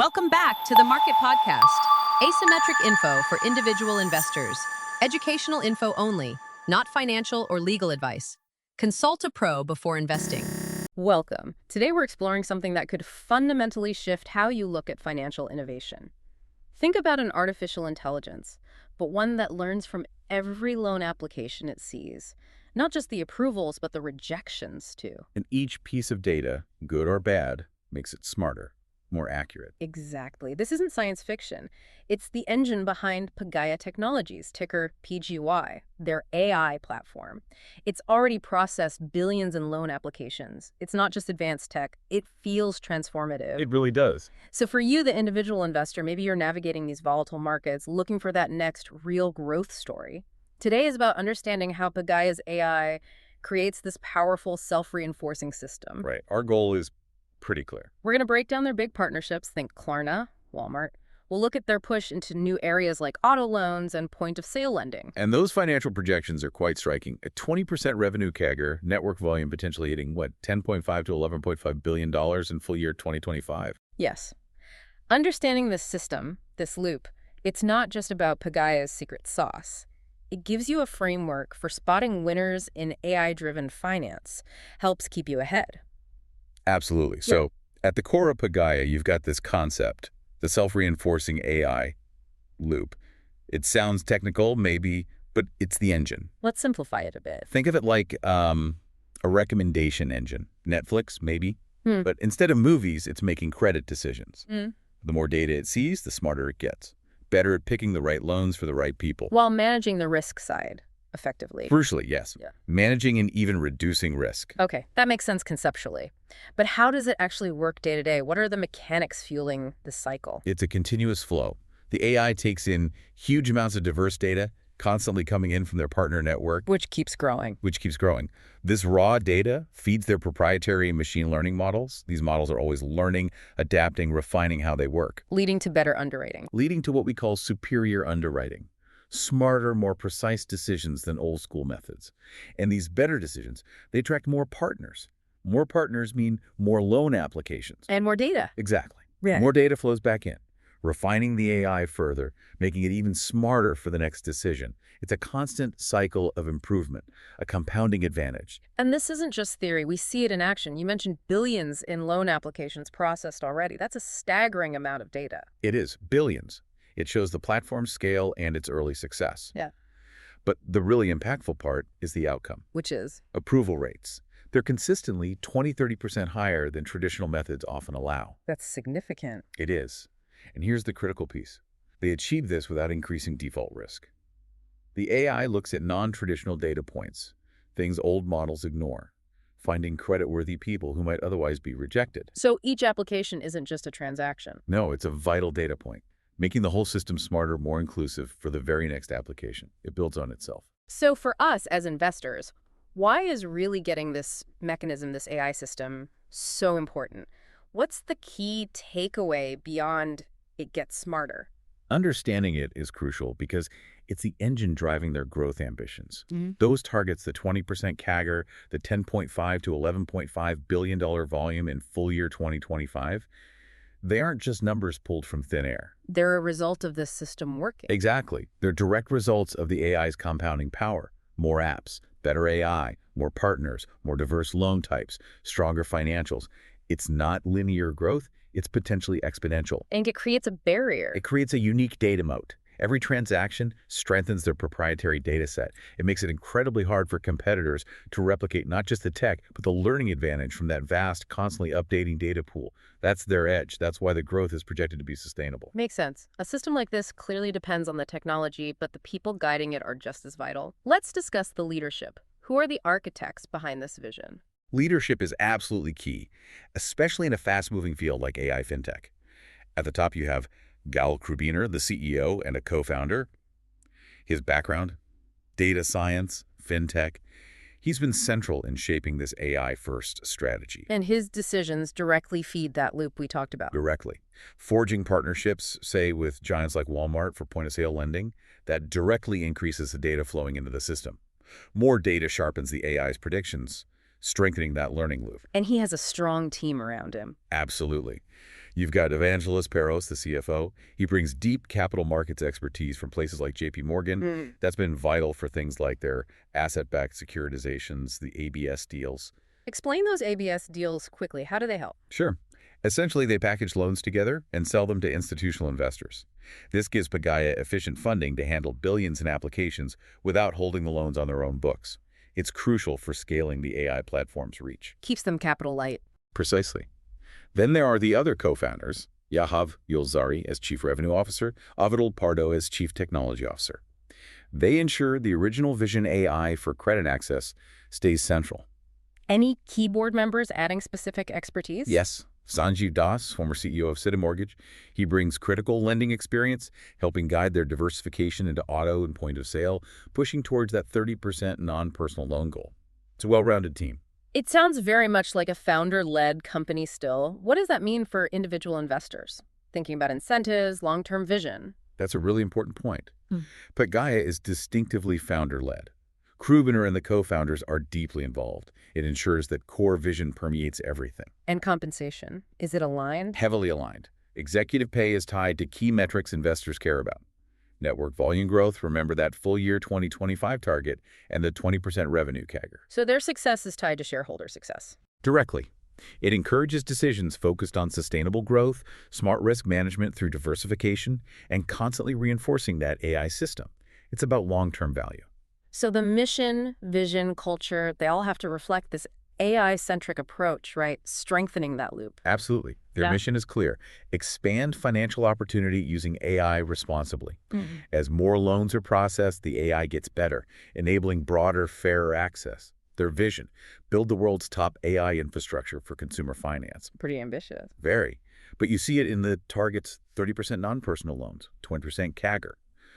Welcome back to the Market Podcast. Asymmetric info for individual investors. Educational info only, not financial or legal advice. Consult a pro before investing. Welcome. Today we're exploring something that could fundamentally shift how you look at financial innovation. Think about an artificial intelligence, but one that learns from every loan application it sees. Not just the approvals, but the rejections too. And each piece of data, good or bad, makes it smarter, more accurate. Exactly. This isn't science fiction. It's the engine behind Pagaya Technologies, ticker PGY, their AI platform. It's already processed billions in loan applications. It's not just advanced tech. It feels transformative. It really does. So for you, the individual investor, maybe you're navigating these volatile markets, looking for that next real growth story. Today is about understanding how Pagaya's AI creates this powerful self-reinforcing system. Right. Our goal is pretty clear. We're going to break down their big partnerships, think Klarna, Walmart. We'll look at their push into new areas like auto loans and point-of-sale lending. And those financial projections are quite striking. A 20% revenue CAGR, network volume potentially hitting, $10.5 to $11.5 billion in full year 2025. Yes. Understanding this system, this loop, it's not just about Pagaya's secret sauce. It gives you a framework for spotting winners in AI-driven finance, helps keep you ahead. Absolutely. So at the core of Pagaya, you've got this concept, the self-reinforcing AI loop. It sounds technical, maybe, but it's the engine. Let's simplify it a bit. Think of it like a recommendation engine. Netflix, maybe. But instead of movies, it's making credit decisions. The more data it sees, the smarter it gets. Better at picking the right loans for the right people. While managing the risk side effectively. Crucially, yes. Yeah. Managing and even reducing risk. Okay, that makes sense conceptually. But how does it actually work day to day? What are the mechanics fueling this cycle? It's a continuous flow. The AI takes in huge amounts of diverse data, constantly coming in from their partner network. Which keeps growing. This raw data feeds their proprietary machine learning models. These models are always learning, adapting, refining how they work. Leading to better underwriting. Leading to what we call superior underwriting. Smarter, more precise decisions than old school methods. And these better decisions, they attract more partners. More partners mean more loan applications. And more data. Exactly. Yeah. More data flows back in, refining the AI further, making it even smarter for the next decision. It's a constant cycle of improvement, a compounding advantage. And this isn't just theory. We see it in action. You mentioned billions in loan applications processed already. That's a staggering amount of data. It is billions. It shows the platform's scale and its early success. Yeah. But the really impactful part is the outcome. Which is? Approval rates. They're consistently 20–30% higher than traditional methods often allow. That's significant. It is. And here's the critical piece. They achieve this without increasing default risk. The AI looks at non-traditional data points, things old models ignore, finding creditworthy people who might otherwise be rejected. So each application isn't just a transaction. No, it's a vital data point, making the whole system smarter, more inclusive for the very next application. It builds on itself. So for us as investors, why is really getting this mechanism, this AI system, so important? What's the key takeaway beyond it gets smarter? Understanding it is crucial because it's the engine driving their growth ambitions. Mm-hmm. Those targets, the 20% CAGR, the $10.5 to $11.5 billion volume in full year 2025, they aren't just numbers pulled from thin air. They're a result of this system working. Exactly. They're direct results of the AI's compounding power. More apps, better AI, more partners, more diverse loan types, stronger financials. It's not linear growth. It's potentially exponential. And it creates a barrier. It creates a unique data moat. Every transaction strengthens their proprietary data set. It makes it incredibly hard for competitors to replicate not just the tech, but the learning advantage from that vast, constantly updating data pool. That's their edge. That's why the growth is projected to be sustainable. Makes sense. A system like this clearly depends on the technology, but the people guiding it are just as vital. Let's discuss the leadership. Who are the architects behind this vision? Leadership is absolutely key, especially in a fast-moving field like AI Fintech. At the top, you have Gal Krubiner, the CEO and a co-founder. His background, data science, fintech. He's been central in shaping this AI-first strategy. And his decisions directly feed that loop we talked about. Directly. Forging partnerships, say, with giants like Walmart for point-of-sale lending, that directly increases the data flowing into the system. More data sharpens the AI's predictions, strengthening that learning loop. And he has a strong team around him. Absolutely. You've got Evangelos Peros, the CFO. He brings deep capital markets expertise from places like JP Morgan. That's been vital for things like their asset-backed securitizations, the ABS deals. Explain those ABS deals quickly. How do they help? Sure. Essentially, they package loans together and sell them to institutional investors. This gives Pagaya efficient funding to handle billions in applications without holding the loans on their own books. It's crucial for scaling the AI platform's reach. Keeps them capital light. Precisely. Then there are the other co-founders, Yahav Yulzari as Chief Revenue Officer, Avidal Pardo as Chief Technology Officer. They ensure the original vision AI for credit access stays central. Any keyboard members adding specific expertise? Yes. Sanjeev Das, former CEO of Citi Mortgage, he brings critical lending experience, helping guide their diversification into auto and point of sale, pushing towards that 30% non-personal loan goal. It's a well-rounded team. It sounds very much like a founder-led company still. What does that mean for individual investors? Thinking about incentives, long-term vision. That's a really important point. Pagaya is distinctively founder-led. Krubiner and the co-founders are deeply involved. It ensures that core vision permeates everything. And compensation, is it aligned? Heavily aligned. Executive pay is tied to key metrics investors care about. Network volume growth, remember that full year 2025 target, and the 20% revenue CAGR. So their success is tied to shareholder success. Directly. It encourages decisions focused on sustainable growth, smart risk management through diversification, and constantly reinforcing that AI system. It's about long-term value. So the mission, vision, culture, they all have to reflect this AI-centric approach, right? Strengthening that loop. Absolutely. Their mission is clear. Expand financial opportunity using AI responsibly. As more loans are processed, the AI gets better, enabling broader, fairer access. Their vision, build the world's top AI infrastructure for consumer finance. Pretty ambitious. Very. But you see it in the target's 30% non-personal loans, 20% CAGR.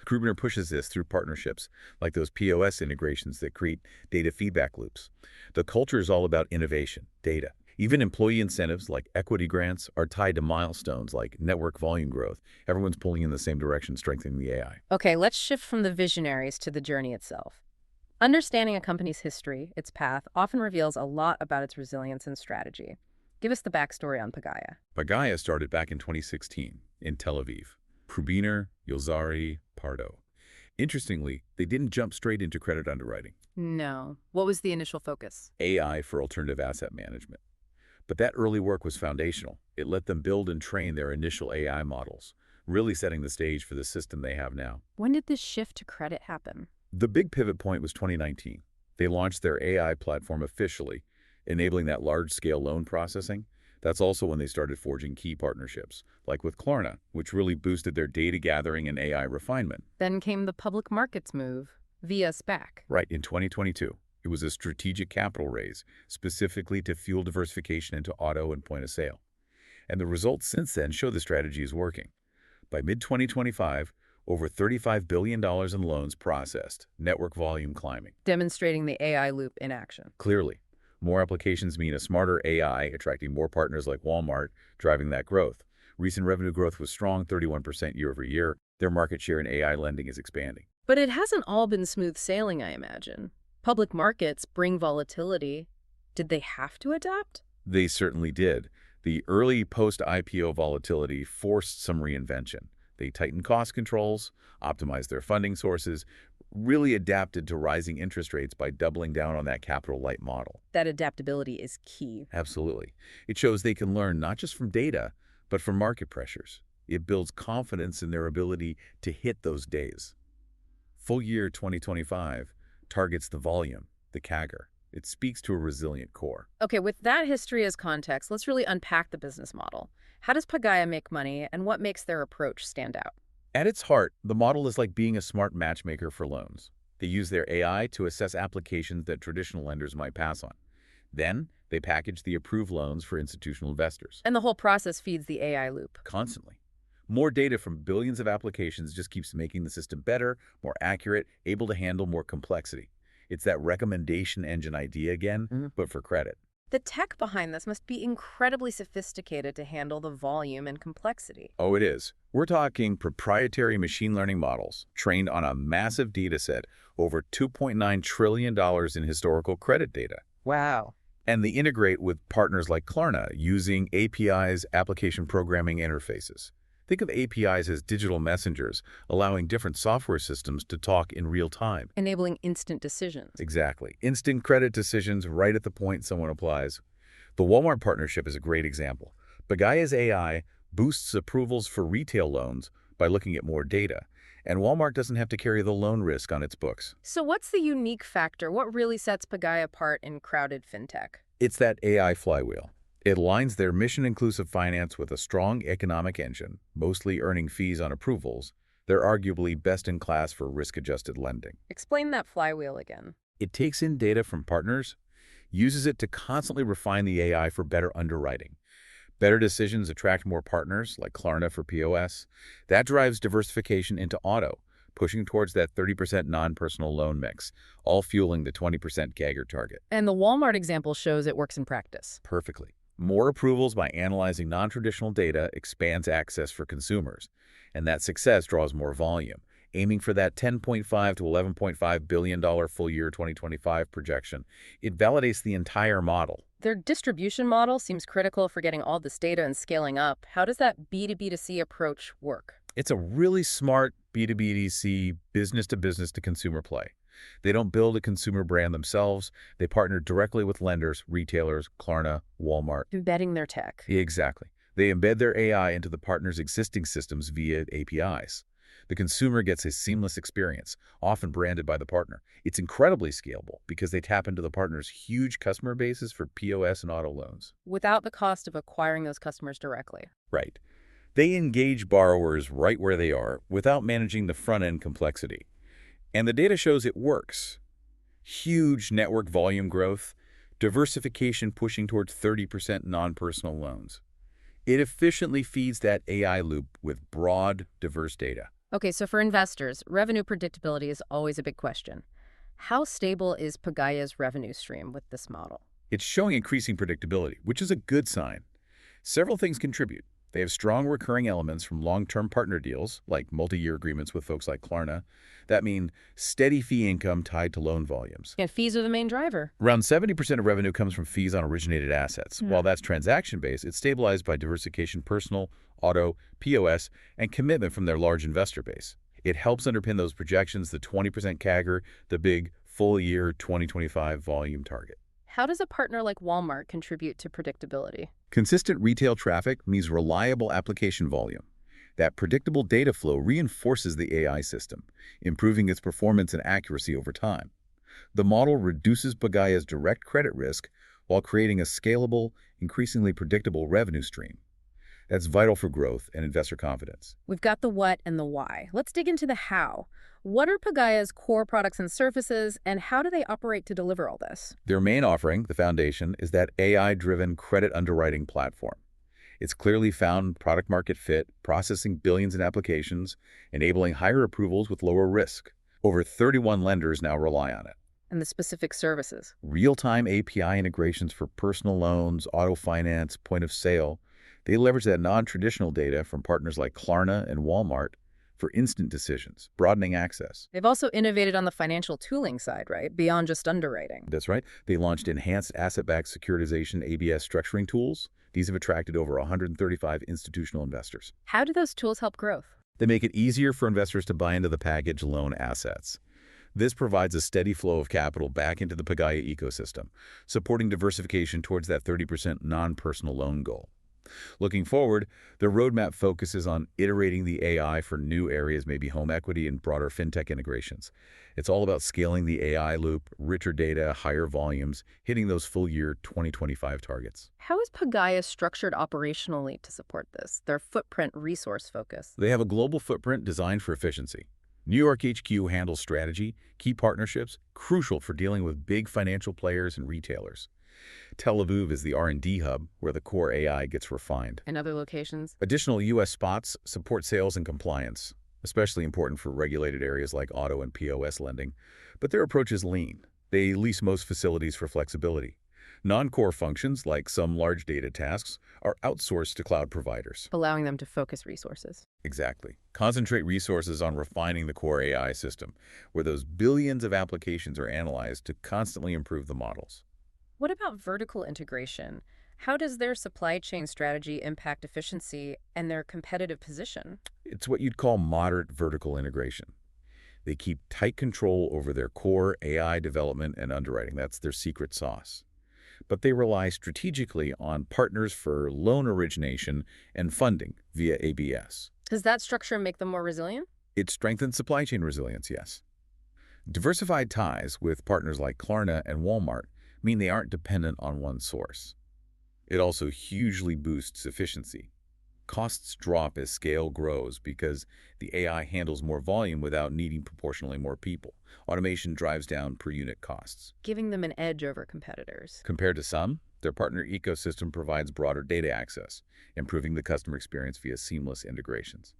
Krubiner pushes this through partnerships, like those POS integrations that create data feedback loops. The culture is all about innovation, data. Even employee incentives, like equity grants, are tied to milestones like network volume growth. Everyone's pulling in the same direction, strengthening the AI. Okay, let's shift from the visionaries to the journey itself. Understanding a company's history, its path, often reveals a lot about its resilience and strategy. Give us the backstory on Pagaya. Pagaya started back in 2016 in Tel Aviv. Krubiner, Yulzari, Pardo. Interestingly, they didn't jump straight into credit underwriting. No. What was the initial focus? AI for alternative asset management. But that early work was foundational. It let them build and train their initial AI models, really setting the stage for the system they have now. When did this shift to credit happen? The big pivot point was 2019. They launched their AI platform officially, enabling that large-scale loan processing. That's also when they started forging key partnerships, like with Klarna, which really boosted their data gathering and AI refinement. Then came the public markets move, via SPAC. Right, in 2022. It was a strategic capital raise, specifically to fuel diversification into auto and point of sale. And the results since then show the strategy is working. By mid-2025, over $35 billion in loans processed, network volume climbing. Demonstrating the AI loop in action. Clearly. More applications mean a smarter AI, attracting more partners like Walmart, driving that growth. Recent revenue growth was strong, 31% year over year. Their market share in AI lending is expanding. But it hasn't all been smooth sailing, I imagine. Public markets bring volatility. Did they have to adapt? They certainly did. The early post-IPO volatility forced some reinvention. They tightened cost controls, optimized their funding sources, really adapted to rising interest rates by doubling down on that capital-light model. That adaptability is key. Absolutely. It shows they can learn not just from data, but from market pressures. It builds confidence in their ability to hit those days. Full year 2025 targets the volume, the CAGR. It speaks to a resilient core. Okay, with that history as context, let's really unpack the business model. How does Pagaya make money, and what makes their approach stand out? At its heart, the model is like being a smart matchmaker for loans. They use their AI to assess applications that traditional lenders might pass on. Then, they package the approved loans for institutional investors. And the whole process feeds the AI loop. Constantly. More data from billions of applications just keeps making the system better, more accurate, able to handle more complexity. It's that recommendation engine idea again, but for credit. The tech behind this must be incredibly sophisticated to handle the volume and complexity. Oh, it is. We're talking proprietary machine learning models trained on a massive data set, over $2.9 trillion in historical credit data. Wow. And they integrate with partners like Klarna using APIs, application programming interfaces. Think of APIs as digital messengers, allowing different software systems to talk in real time. Enabling instant decisions. Exactly. Instant credit decisions right at the point someone applies. The Walmart partnership is a great example. Pagaya's AI boosts approvals for retail loans by looking at more data, and Walmart doesn't have to carry the loan risk on its books. So what's the unique factor? What really sets Pagaya apart in crowded fintech? It's that AI flywheel. It aligns their mission-inclusive finance with a strong economic engine, mostly earning fees on approvals. They're arguably best-in-class for risk-adjusted lending. Explain that flywheel again. It takes in data from partners, uses it to constantly refine the AI for better underwriting. Better decisions attract more partners, like Klarna for POS. That drives diversification into auto, pushing towards that 30% non-personal loan mix, all fueling the 20% CAGR target. And the Walmart example shows it works in practice. Perfectly. More approvals by analyzing non-traditional data expands access for consumers, and that success draws more volume, aiming for that $10.5 to $11.5 billion full-year 2025 projection. It validates the entire model. Their distribution model seems critical for getting all this data and scaling up. How does that B2B2C approach work? It's a really smart B2B2C, business-to-business-to-consumer play. They don't build a consumer brand themselves. They partner directly with lenders, retailers, Klarna, Walmart. Embedding their tech. Exactly. They embed their AI into the partner's existing systems via APIs. The consumer gets a seamless experience, often branded by the partner. It's incredibly scalable because they tap into the partner's huge customer bases for POS and auto loans. Without the cost of acquiring those customers directly. Right. They engage borrowers right where they are without managing the front-end complexity. And the data shows it works. Huge network volume growth, diversification pushing towards 30% non-personal loans. It efficiently feeds that AI loop with broad, diverse data. Okay, so for investors, revenue predictability is always a big question. How stable is Pagaya's revenue stream with this model? It's showing increasing predictability, which is a good sign. Several things contribute. They have strong recurring elements from long-term partner deals, like multi-year agreements with folks like Klarna, that mean steady fee income tied to loan volumes. And fees are the main driver. Around 70% of revenue comes from fees on originated assets. While that's transaction-based, it's stabilized by diversification, personal, auto, POS, and commitment from their large investor base. It helps underpin those projections, the 20% CAGR, the big full-year 2025 volume target. How does a partner like Walmart contribute to predictability? Consistent retail traffic means reliable application volume. That predictable data flow reinforces the AI system, improving its performance and accuracy over time. The model reduces Pagaya's direct credit risk while creating a scalable, increasingly predictable revenue stream. That's vital for growth and investor confidence. We've got the what and the why. Let's dig into the how. What are Pagaya's core products and services, and how do they operate to deliver all this? Their main offering, the foundation, is that AI-driven credit underwriting platform. It's clearly found product-market fit, processing billions in applications, enabling higher approvals with lower risk. Over 31 lenders now rely on it. And the specific services? Real-time API integrations for personal loans, auto finance, point of sale. They leverage that non-traditional data from partners like Klarna and Walmart for instant decisions, broadening access. They've also innovated on the financial tooling side, right? Beyond just underwriting. That's right. They launched enhanced asset-backed securitization ABS structuring tools. These have attracted over 135 institutional investors. How do those tools help growth? They make it easier for investors to buy into the package loan assets. This provides a steady flow of capital back into the Pagaya ecosystem, supporting diversification towards that 30% non-personal loan goal. Looking forward, the roadmap focuses on iterating the AI for new areas, maybe home equity and broader fintech integrations. It's all about scaling the AI loop, richer data, higher volumes, hitting those full-year 2025 targets. How is Pagaya structured operationally to support this, their footprint resource focus? They have a global footprint designed for efficiency. New York HQ handles strategy, key partnerships, crucial for dealing with big financial players and retailers. Tel Aviv is the R&D hub where the core AI gets refined. And other locations? Additional U.S. spots support sales and compliance, especially important for regulated areas like auto and POS lending. But their approach is lean. They lease most facilities for flexibility. Non-core functions, like some large data tasks, are outsourced to cloud providers. Allowing them to focus resources. Exactly. Concentrate resources on refining the core AI system, where those billions of applications are analyzed to constantly improve the models. What about vertical integration? How does their supply chain strategy impact efficiency and their competitive position? It's what you'd call moderate vertical integration. They keep tight control over their core AI development and underwriting. That's their secret sauce. But they rely strategically on partners for loan origination and funding via ABS. Does that structure make them more resilient? It strengthens supply chain resilience, yes. Diversified ties with partners like Klarna and Walmart mean they aren't dependent on one source. It also hugely boosts efficiency. Costs drop as scale grows because the AI handles more volume without needing proportionally more people. Automation drives down per unit costs. Giving them an edge over competitors. Compared to some, their partner ecosystem provides broader data access, improving the customer experience via seamless integrations.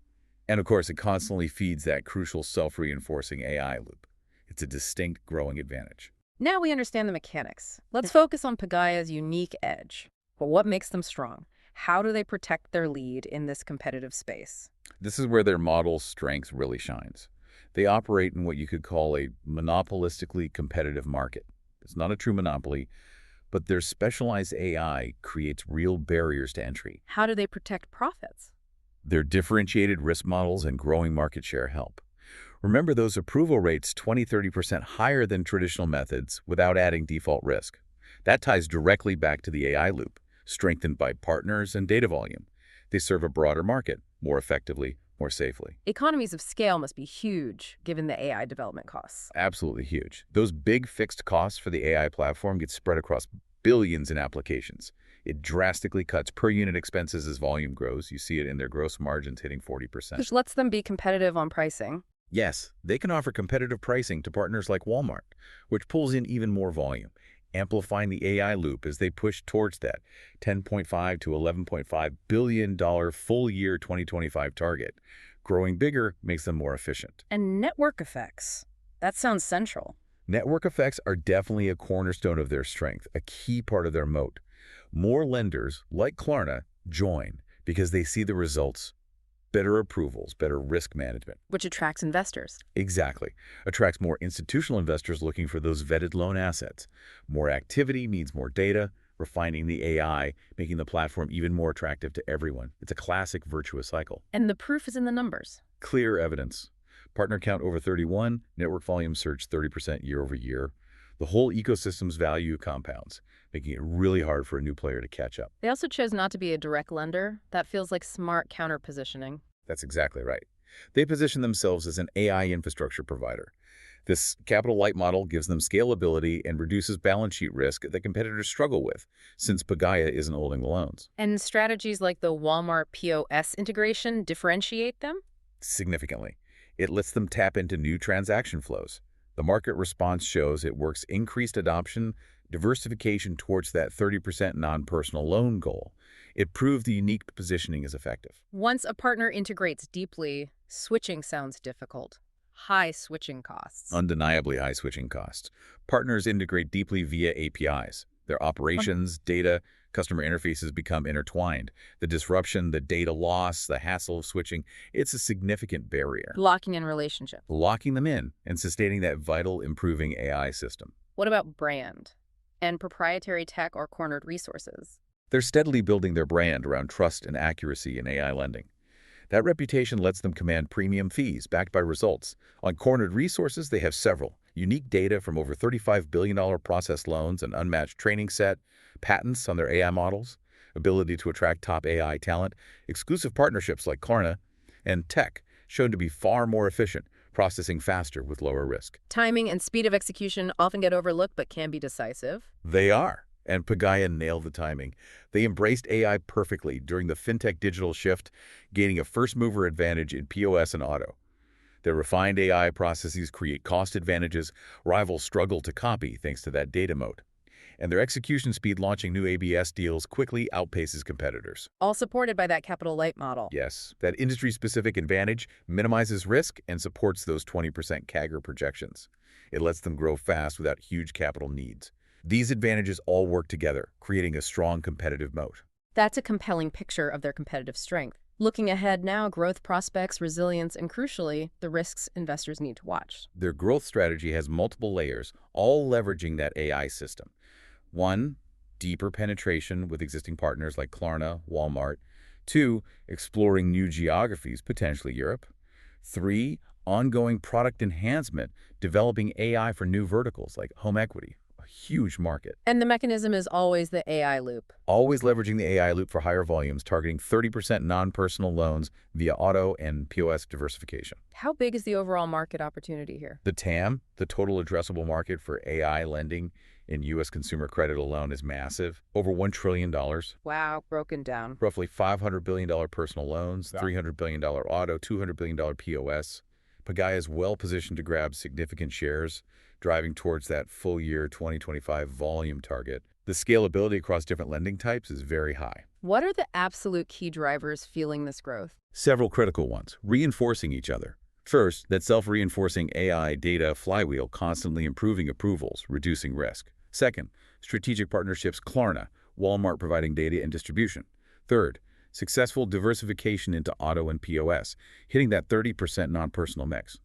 And of course, it constantly feeds that crucial self-reinforcing AI loop. It's a distinct growing advantage. Now we understand the mechanics. Let's focus on Pagaya's unique edge. But what makes them strong? How do they protect their lead in this competitive space? This is where their model's strength really shines. They operate in what you could call a monopolistically competitive market. It's not a true monopoly, but their specialized AI creates real barriers to entry. How do they protect profits? Their differentiated risk models and growing market share help. Remember, those approval rates 20–30% higher than traditional methods without adding default risk. That ties directly back to the AI loop, strengthened by partners and data volume. They serve a broader market more effectively, more safely. Economies of scale must be huge, given the AI development costs. Absolutely huge. Those big fixed costs for the AI platform get spread across billions in applications. It drastically cuts per unit expenses as volume grows. You see it in their gross margins hitting 40%. Which lets them be competitive on pricing. Yes, they can offer competitive pricing to partners like Walmart, which pulls in even more volume, amplifying the AI loop as they push towards that $10.5 to $11.5 billion full year 2025 target. Growing bigger makes them more efficient. And network effects. That sounds central. Network effects are definitely a cornerstone of their strength, a key part of their moat. More lenders, like Klarna, join because they see the results. Better approvals, better risk management. Which attracts investors. Exactly. Attracts more institutional investors looking for those vetted loan assets. More activity means more data, refining the AI, making the platform even more attractive to everyone. It's a classic virtuous cycle. And the proof is in the numbers. Clear evidence. Partner count over 31, network volume surged 30% year over year. The whole ecosystem's value compounds, making it really hard for a new player to catch up. They also chose not to be a direct lender. That feels like smart counter-positioning. That's exactly right. They position themselves as an AI infrastructure provider. This capital-light model gives them scalability and reduces balance sheet risk that competitors struggle with, since Pagaya isn't holding the loans. And strategies like the Walmart POS integration differentiate them? Significantly. It lets them tap into new transaction flows. The market response shows it works increased adoption, diversification towards that 30% non-personal loan goal. It proved the unique positioning is effective. Once a partner integrates deeply, switching sounds difficult. High switching costs. Undeniably high switching costs. Partners integrate deeply via APIs. Their operations, data, customer interfaces become intertwined. The disruption, the data loss, the hassle of switching, it's a significant barrier. Locking in relationships. Locking them in and sustaining that vital, improving AI system. What about brand and proprietary tech or cornered resources? They're steadily building their brand around trust and accuracy in AI lending. That reputation lets them command premium fees backed by results. On cornered resources, they have several. Unique data from over $35 billion processed loans, an unmatched training set, patents on their AI models, ability to attract top AI talent, exclusive partnerships like Klarna, and tech, shown to be far more efficient, processing faster with lower risk. Timing and speed of execution often get overlooked but can be decisive. They are. And Pagaya nailed the timing. They embraced AI perfectly during the Fintech digital shift, gaining a first-mover advantage in POS and auto. Their refined AI processes create cost advantages rivals struggle to copy thanks to that data moat. And their execution speed launching new ABS deals quickly outpaces competitors. All supported by that capital-light model. Yes, that industry-specific advantage minimizes risk and supports those 20% CAGR projections. It lets them grow fast without huge capital needs. These advantages all work together, creating a strong competitive moat. That's a compelling picture of their competitive strength. Looking ahead now, growth prospects, resilience, and crucially, the risks investors need to watch. Their growth strategy has multiple layers, all leveraging that AI system. 1. Deeper penetration with existing partners like Klarna, Walmart. 2. Exploring new geographies, potentially Europe. 3. Ongoing product enhancement, developing AI for new verticals like home equity, a huge market. And the mechanism is always the AI loop. Always leveraging the AI loop for higher volumes, targeting 30% non-personal loans via auto and POS diversification. How big is the overall market opportunity here? The TAM, the total addressable market for AI lending in U.S. consumer credit alone, is massive, over $1 trillion. Wow, broken down. Roughly $500 billion personal loans, $300 billion auto, $200 billion POS. Pagaya is well-positioned to grab significant shares, driving towards that full-year 2025 volume target. The scalability across different lending types is very high. What are the absolute key drivers fueling this growth? Several critical ones, reinforcing each other. First, that self-reinforcing AI data flywheel, constantly improving approvals, reducing risk. Second, strategic partnerships, Klarna, Walmart providing data and distribution. Third, successful diversification into auto and POS, hitting that 30% non-personal mix.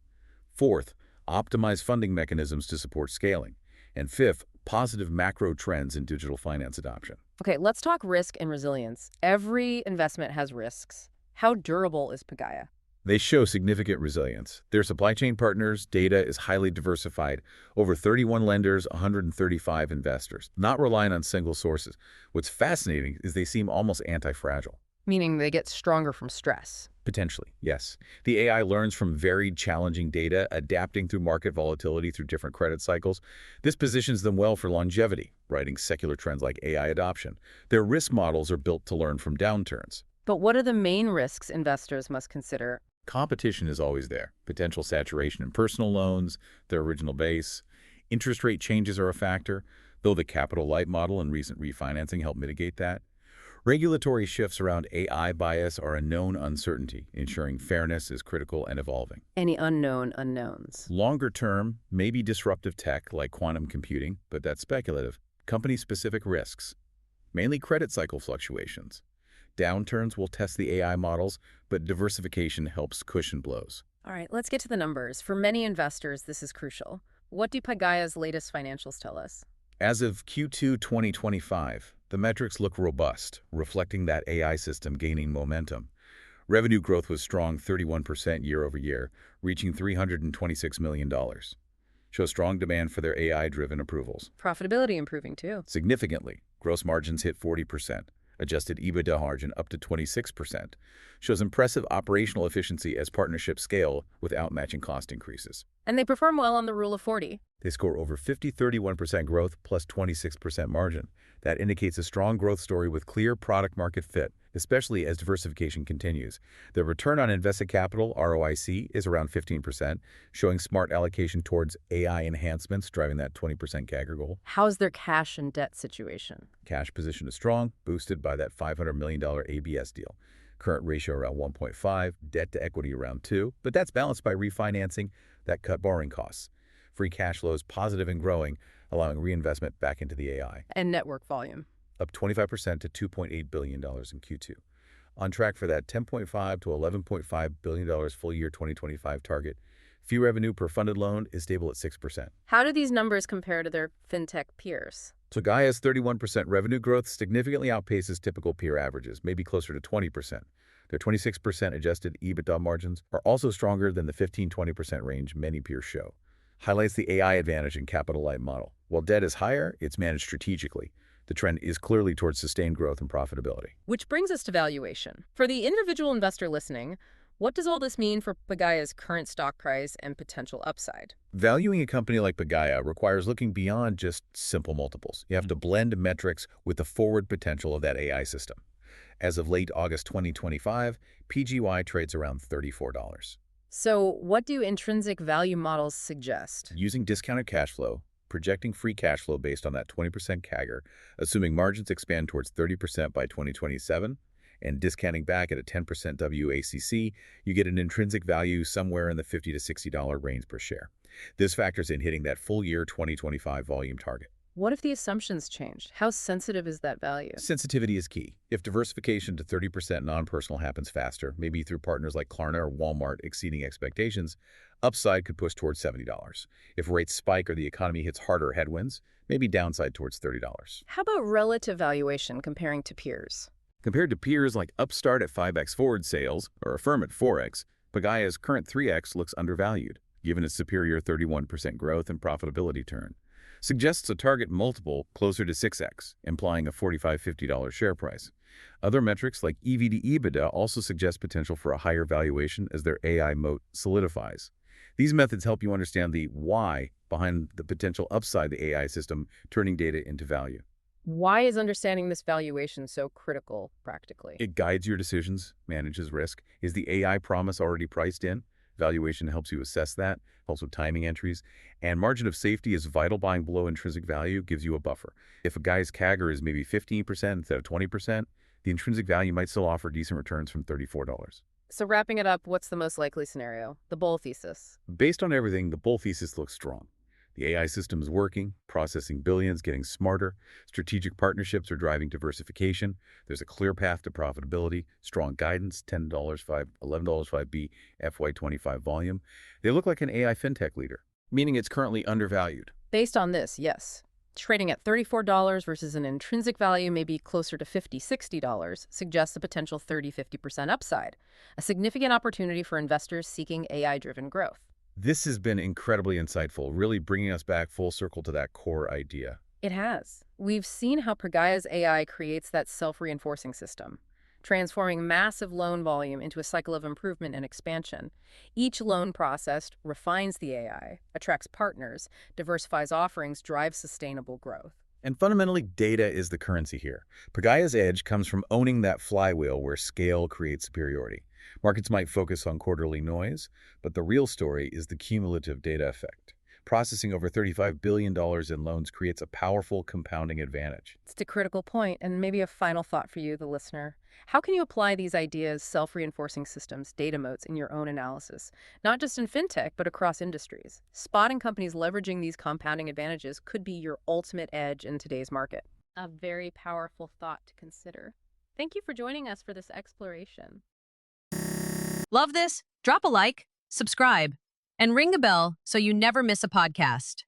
Fourth, optimized funding mechanisms to support scaling. And fifth, positive macro trends in digital finance adoption. Okay, let's talk risk and resilience. Every investment has risks. How durable is Pagaya? They show significant resilience. Their supply chain partners' data is highly diversified. Over 31 lenders, 135 investors, not relying on single sources. What's fascinating is they seem almost anti-fragile. Meaning they get stronger from stress. Potentially, yes. The AI learns from varied, challenging data, adapting through market volatility through different credit cycles. This positions them well for longevity, riding secular trends like AI adoption. Their risk models are built to learn from downturns. But what are the main risks investors must consider? Competition is always there. Potential saturation in personal loans, their original base. Interest rate changes are a factor, though the capital light model and recent refinancing help mitigate that. Regulatory shifts around AI bias are a known uncertainty, ensuring fairness is critical and evolving. Any unknown unknowns? Longer term, maybe disruptive tech like quantum computing, but that's speculative. Company-specific risks, mainly credit cycle fluctuations. Downturns will test the AI models, but diversification helps cushion blows. All right, let's get to the numbers. For many investors, this is crucial. What do Pagaya's latest financials tell us? As of Q2 2025, the metrics look robust, reflecting that AI system gaining momentum. Revenue growth was strong, 31% year over year, reaching $326 million. Shows strong demand for their AI-driven approvals. Profitability improving too. Significantly, gross margins hit 40%. Adjusted EBITDA margin up to 26%, shows impressive operational efficiency as partnerships scale without matching cost increases. And they perform well on the Rule of 40. They score over 31% growth plus 26% margin. That indicates a strong growth story with clear product market fit, especially as diversification continues. The return on invested capital, ROIC, is around 15%, showing smart allocation towards AI enhancements, driving that 20% CAGR goal. How's their cash and debt situation? Cash position is strong, boosted by that $500 million ABS deal. Current ratio around 1.5, debt to equity around 2, but that's balanced by refinancing that cut borrowing costs. Free cash flow is positive and growing, allowing reinvestment back into the AI. And network volume. Up 25% to $2.8 billion in Q2. On track for that $10.5 to $11.5 billion full year 2025 target. Fee revenue per funded loan is stable at 6%. How do these numbers compare to their fintech peers? Pagaya's 31% revenue growth significantly outpaces typical peer averages, maybe closer to 20%. Their 26% adjusted EBITDA margins are also stronger than the 15-20% range many peers show. Highlights the AI advantage in capital light model. While debt is higher, it's managed strategically. The trend is clearly towards sustained growth and profitability. Which brings us to valuation. For the individual investor listening, what does all this mean for Pagaya's current stock price and potential upside? Valuing a company like Pagaya requires looking beyond just simple multiples. You have to blend metrics with the forward potential of that AI system. As of late August 2025, PGY trades around $34. So what do intrinsic value models suggest? Using discounted cash flow, projecting free cash flow based on that 20% CAGR, assuming margins expand towards 30% by 2027, and discounting back at a 10% WACC, you get an intrinsic value somewhere in the $50 to $60 range per share. This factors in hitting that full year 2025 volume target. What if the assumptions changed? How sensitive is that value? Sensitivity is key. If diversification to 30% non-personal happens faster, maybe through partners like Klarna or Walmart exceeding expectations, upside could push towards $70. If rates spike or the economy hits harder headwinds, maybe downside towards $30. How about relative valuation comparing to peers? Compared to peers like Upstart at 5x forward sales or Affirm at 4x, Pagaya's current 3x looks undervalued, given its superior 31% growth and profitability turn. Suggests a target multiple closer to 6x, implying a $45–50 share price. Other metrics like EV to EBITDA also suggest potential for a higher valuation as their AI moat solidifies. These methods help you understand the why behind the potential upside the AI system turning data into value. Why is understanding this valuation so critical practically? It guides your decisions, manages risk. Is the AI promise already priced in? Valuation helps you assess that, helps with timing entries. And margin of safety is vital. Buying below intrinsic value gives you a buffer. If a guy's CAGR is maybe 15% instead of 20%, the intrinsic value might still offer decent returns from $34. So wrapping it up, what's the most likely scenario? The bull thesis. Based on everything, the bull thesis looks strong. The AI system is working, processing billions, getting smarter. Strategic partnerships are driving diversification. There's a clear path to profitability, strong guidance, $11.5B FY25 volume. They look like an AI fintech leader, meaning it's currently undervalued. Based on this, yes. Trading at $34 versus an intrinsic value maybe closer to $50–60 suggests a potential 30–50% upside, a significant opportunity for investors seeking AI-driven growth. This has been incredibly insightful, really bringing us back full circle to that core idea. It has. We've seen how Pagaya's AI creates that self-reinforcing system, transforming massive loan volume into a cycle of improvement and expansion. Each loan processed refines the AI, attracts partners, diversifies offerings, drives sustainable growth. And fundamentally, data is the currency here. Pagaya's edge comes from owning that flywheel where scale creates superiority. Markets might focus on quarterly noise, but the real story is the cumulative data effect. Processing over $35 billion in loans creates a powerful compounding advantage. It's a critical point, and maybe a final thought for you, the listener. How can you apply these ideas, self-reinforcing systems, data moats, in your own analysis? Not just in fintech, but across industries. Spotting companies leveraging these compounding advantages could be your ultimate edge in today's market. A very powerful thought to consider. Thank you for joining us for this exploration. Love this? Drop a like, subscribe, and ring a bell so you never miss a podcast.